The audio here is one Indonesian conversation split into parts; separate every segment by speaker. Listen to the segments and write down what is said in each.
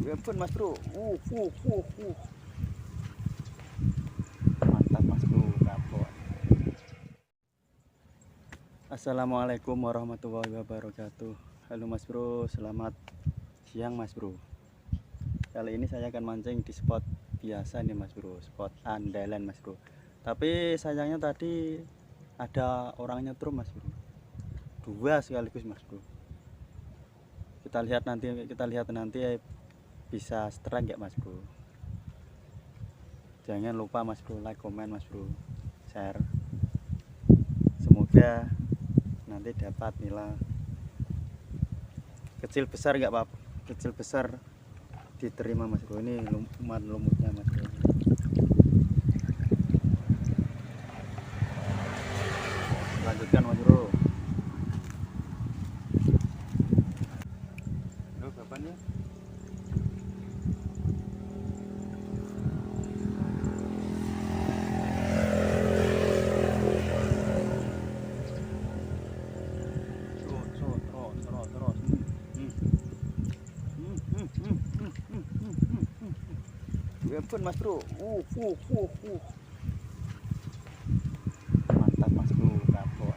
Speaker 1: Ya ampun mas bro, mantap mas bro, kapok. Assalamualaikum warahmatullahi wabarakatuh. Halo mas bro, selamat siang mas bro. Kali ini saya akan mancing di spot biasa nih mas bro, spot andalan mas bro. Tapi sayangnya tadi ada orang nyetrum mas bro, dua sekaligus mas bro. Kita lihat nanti bisa strike ya mas bro. Jangan lupa mas bro, like, komen mas bro, share. Semoga nanti dapat nilai kecil besar nggak apa, kecil besar diterima mas bro. Ini lumutnya mas bro. Lanjutkan mas bro. Bro kapan ya? Terus. Ya ampun mas bro. Mantap mas bro, kapok.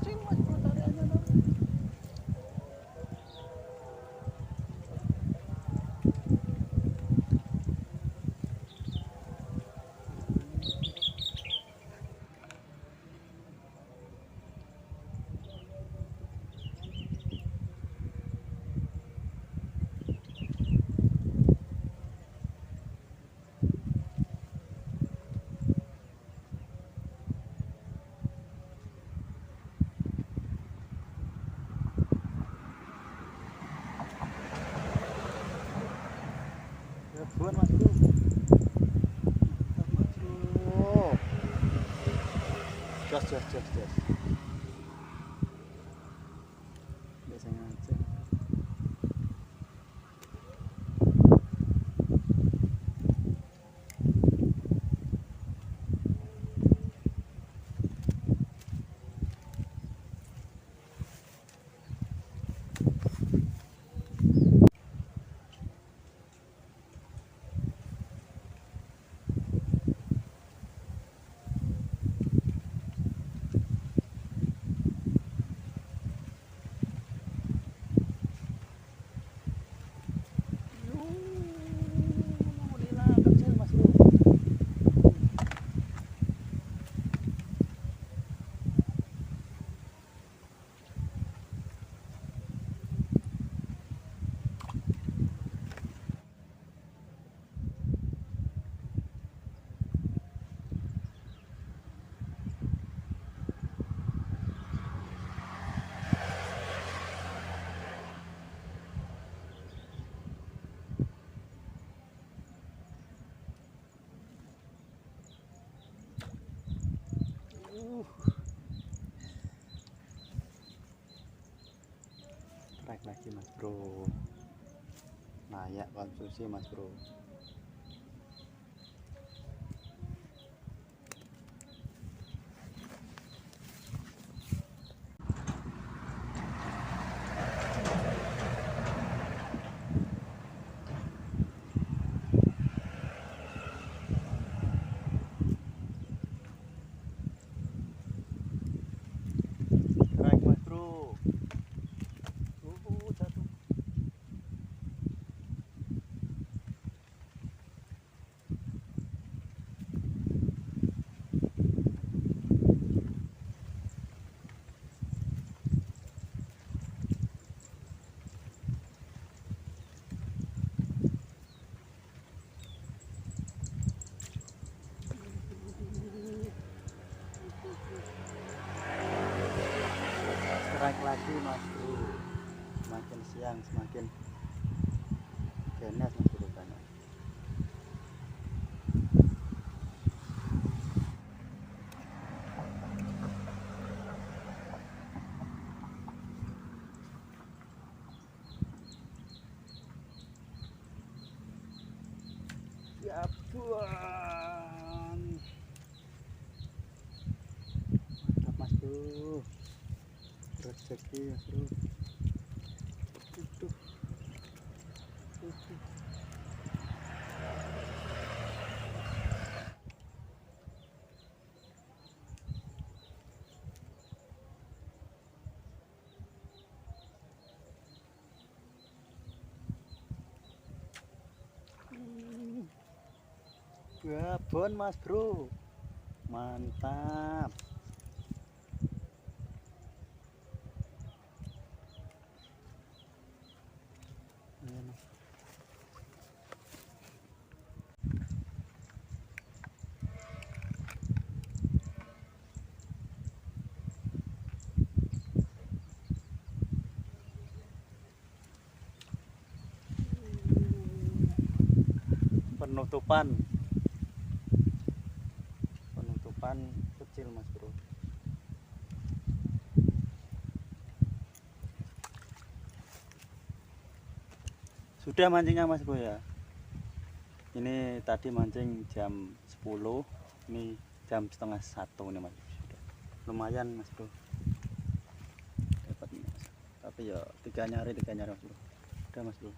Speaker 1: Kecil mas bro tariannya dong. Ya ampun mas bro. Mantap mas bro. Jos. Biasanya aja. Alhamdulillah kecil mas bro. Strike lagi mas bro. Layak konsumsi mas bro. Strike mas bro. Jatuh. Strike lagi mas bro. Semakin siang semakin ganas mas bro banyak. Gabuan. Mantap mas bro, rezeki mas bro. Uduh. Gabon mas bro, mantap. Penutupan kecil mas bro. Sudah mancingnya mas bro ya. Ini tadi mancing jam 10, ini jam setengah 1 nih mas. Sudah lumayan mas bro, dapat mas. Tapi ya tiga nyari mas bro. Udah mas bro.